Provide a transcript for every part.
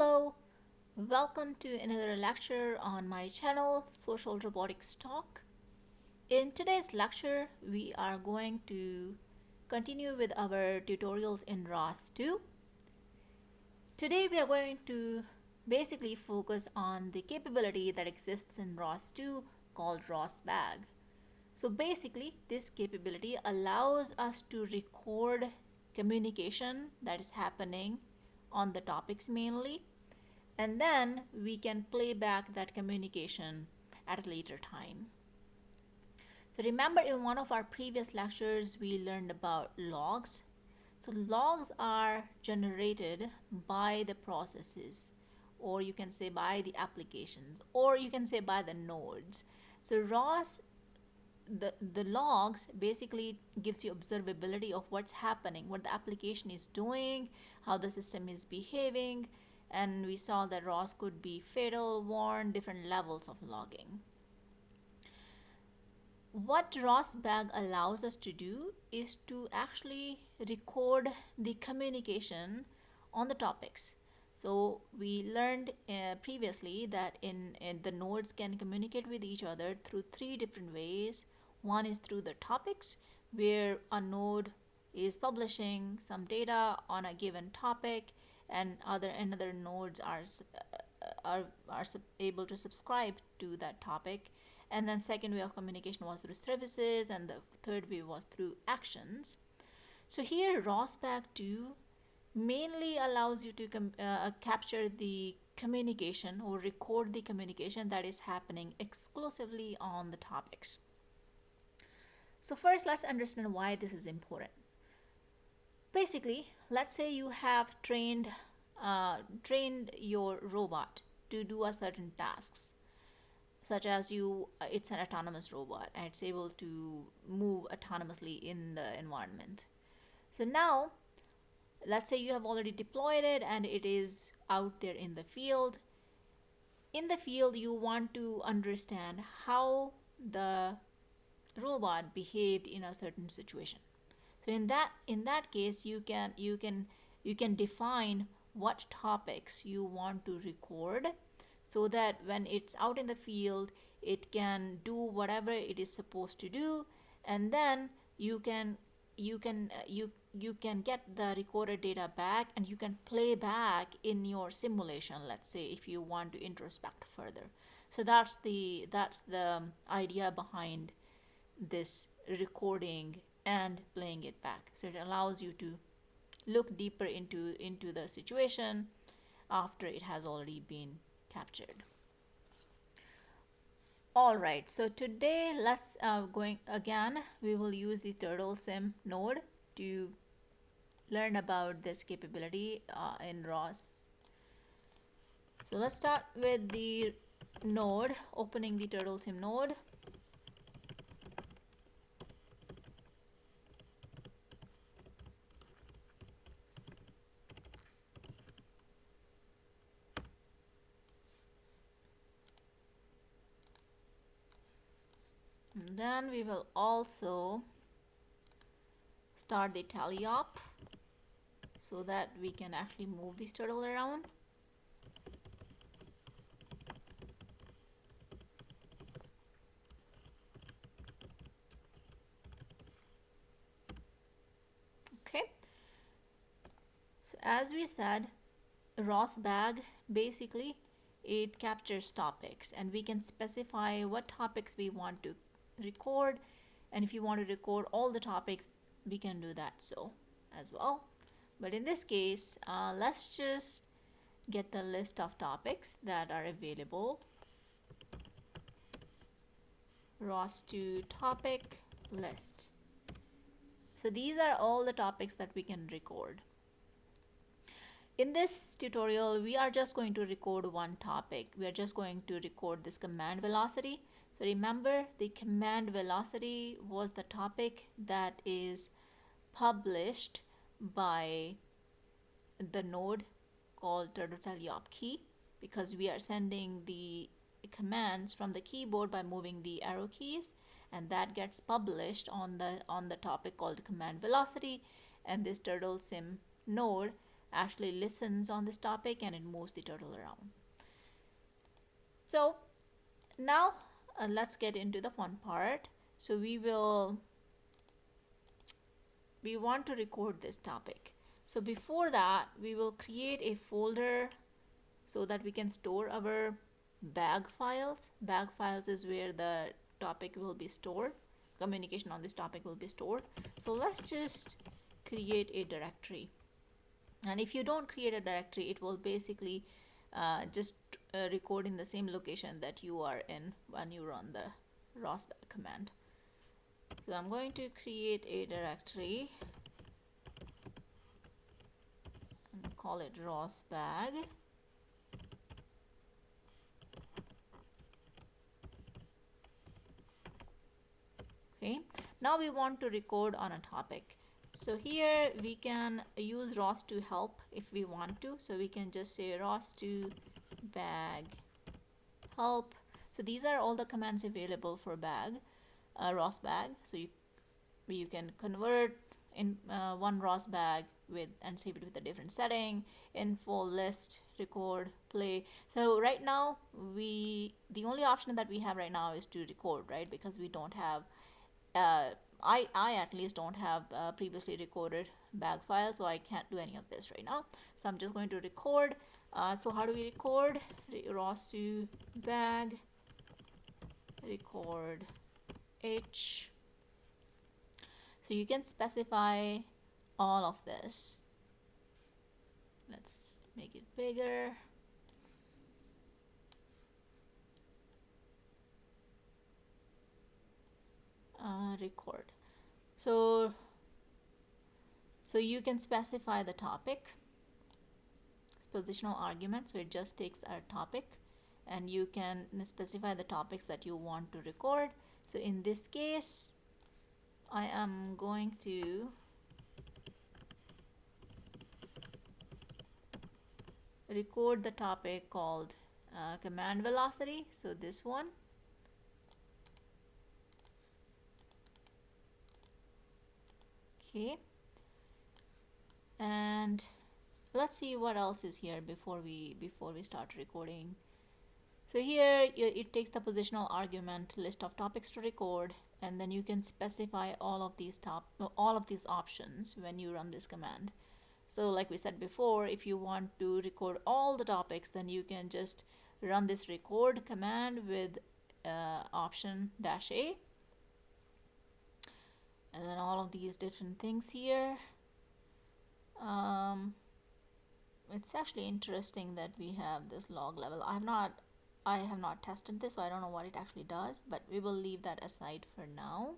Hello, welcome to another lecture on my channel, Social Robotics Talk. In today's lecture, we are going to continue with our tutorials in ROS2. Today, we are going to basically focus on the capability that exists in ROS2 called rosbag. So basically, this capability allows us to record communication that is happening on the topics mainly, and then we can play back that communication at a later time. So remember, in one of our previous lectures we learned about logs. So logs are generated by the processes, or you can say by the applications, or you can say by the nodes. So the logs basically gives you observability of what's happening, what the application is doing, how the system is behaving, and we saw that ROS could be fatal, warn, different levels of logging. What rosbag allows us to do is to actually record the communication on the topics. So we learned previously that in the nodes can communicate with each other through three different ways. One is through the topics, where a node is publishing some data on a given topic, and another nodes are able to subscribe to that topic. And then second way of communication was through services, and the third way was through actions. So here rosbag2 mainly allows you to capture the communication or record the communication that is happening exclusively on the topics. So first, let's understand why this is important. Basically, let's say you have trained your robot to do a certain tasks, such as it's an autonomous robot and it's able to move autonomously in the environment. So now, let's say you have already deployed it and it is out there in the field. In the field, you want to understand how the robot behaved in a certain situation. So in that case, you can define what topics you want to record, so that when it's out in the field, it can do whatever it is supposed to do, and then you can get the recorded data back, and you can play back in your simulation, let's say, if you want to introspect further. So that's the idea behind this recording and playing it back. So it allows you to look deeper into the situation after it has already been captured. All right, so today let's we will use the turtle sim node to learn about this capability in ROS. So let's start with the node, opening the turtle sim node. And then we will also start the tally op so that we can actually move this turtle around. Okay, so as we said, rosbag basically it captures topics, and we can specify what topics we want to record, and if you want to record all the topics, we can do that so as well. But in this case, let's just get the list of topics that are available. ROS2 topic list. So these are all the topics that we can record. In this tutorial, we are just going to record one topic. We are just going to record this command velocity. So remember, the command velocity was the topic that is published by the node called turtle key, because we are sending the commands from the keyboard by moving the arrow keys, and that gets published on the topic called command velocity, and this turtle sim node actually listens on this topic and it moves the turtle around. So now let's get into the fun part. So we want to record this topic. So before that, we will create a folder so that we can store our bag files. Bag files is where the topic will be stored. Communication on this topic will be stored. So let's just create a directory. And if you don't create a directory, it will basically just record in the same location that you are in when you run the rosbag command. So I'm going to create a directory and call it rosbag. Okay, now we want to record on a topic. So here we can use ROS2 help if we want to. So we can just say ROS2 bag help. So these are all the commands available for bag, rosbag. So you can convert in one rosbag with and save it with a different setting, info, list, record, play. So right now the only option that we have right now is to record, right? Because we don't have I at least don't have previously recorded bag file, so I can't do any of this right now. So I'm just going to record. So how do we record? ROS2 bag record H. So you can specify all of this. Let's make it bigger. Record. So you can specify the topic. It's positional argument, so it just takes our topic, and you can specify the topics that you want to record. So in this case, I am going to record the topic called command velocity. So this one. Okay, and let's see what else is here before we start recording. So here it takes the positional argument list of topics to record, and then you can specify all of these options when you run this command. So like we said before, if you want to record all the topics, then you can just run this record command with option -A, and then all of these different things here. It's actually interesting that we have this log level. I have not tested this, so I don't know what it actually does, but we will leave that aside for now.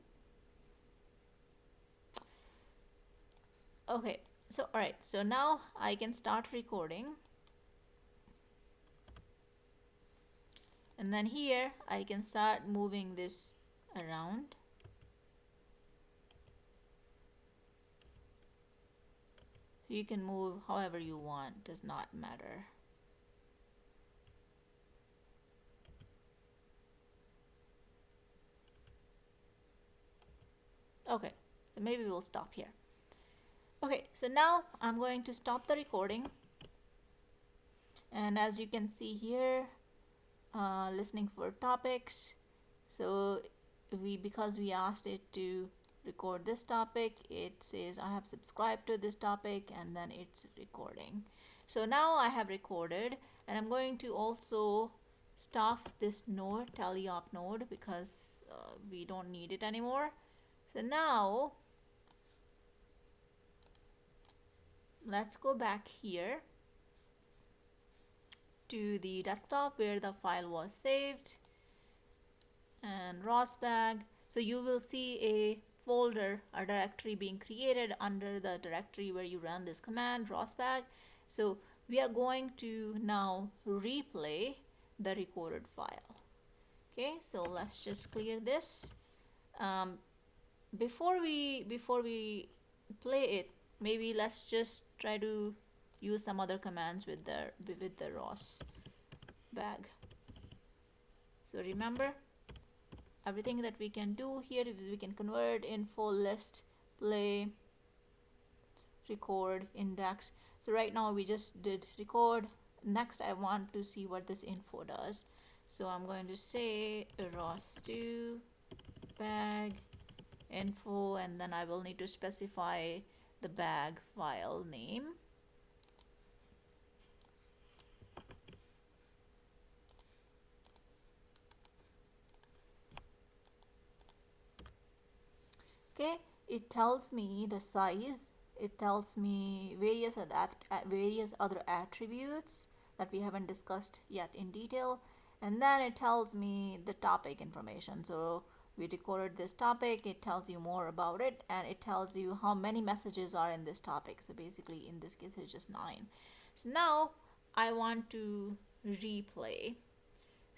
Okay, so alright, so now I can start recording. And then here I can start moving this around. You can move however you want, does not matter. Okay, so maybe we'll stop here. Okay, so now I'm going to stop the recording. And as you can see here, listening for topics. So because we asked it to record this topic, it says I have subscribed to this topic, and then it's recording. So now I have recorded, and I'm going to also stop this node, teleop node, because we don't need it anymore. So now let's go back here to the desktop where the file was saved, and rosbag. So you will see a folder, a directory being created under the directory where you run this command, rosbag. So we are going to now replay the recorded file. Okay, so let's just clear this. Before we play it, maybe let's just try to use some other commands with the rosbag. So remember, everything that we can do here is we can convert, info, list, play, record, index. So right now we just did record. Next I want to see what this info does. So I'm going to say ROS2 bag info, and then I will need to specify the bag file name. Okay, it tells me the size, it tells me various other attributes that we haven't discussed yet in detail, and then it tells me the topic information. So we recorded this topic, it tells you more about it, and it tells you how many messages are in this topic. So basically in this case it's just 9. So now I want to replay.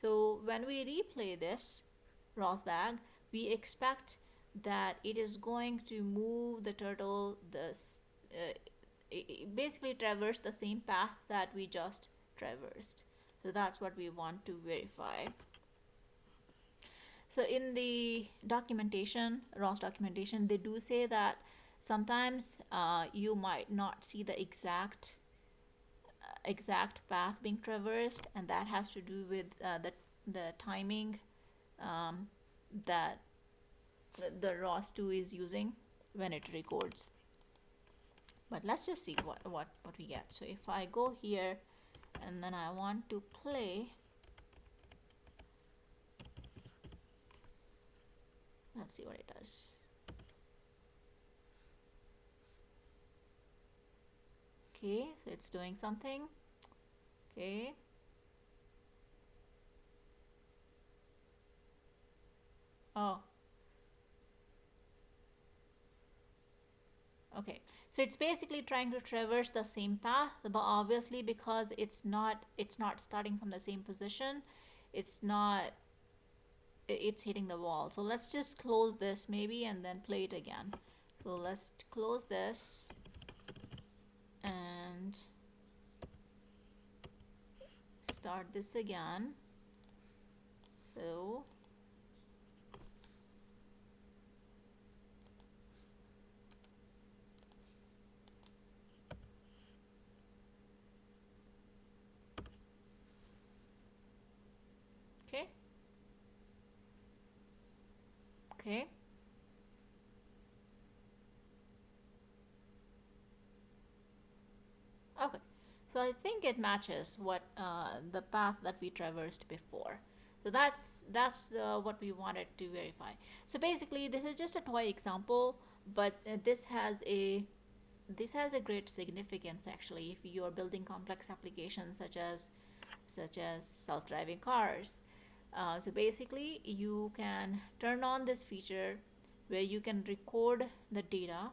So when we replay this rosbag, we expect that it is going to move the turtle basically traverse the same path that we just traversed. So that's what we want to verify. So in the documentation, ROS documentation, they do say that sometimes you might not see the exact path being traversed, and that has to do with the timing that the ROS2 is using when it records. But let's just see what we get. So if I go here and then I want to play, let's see what it does. Okay, so it's doing something. Okay. Oh, okay. So it's basically trying to traverse the same path, but obviously because it's not starting from the same position, it's not it's hitting the wall. So let's just close this maybe and then play it again. So let's close this and start this again. So okay. Okay. Okay. So I think it matches what the path that we traversed before. So that's what we wanted to verify. So basically, this is just a toy example, but this has a great significance actually if you are building complex applications such as self-driving cars. So basically, you can turn on this feature where you can record the data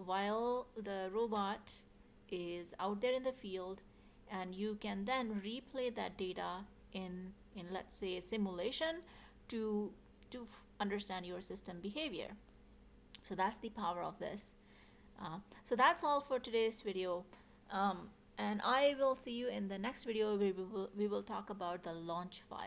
while the robot is out there in the field, and you can then replay that data in let's say a simulation to understand your system behavior. So that's the power of this. So that's all for today's video. And I will see you in the next video where we will talk about the launch file.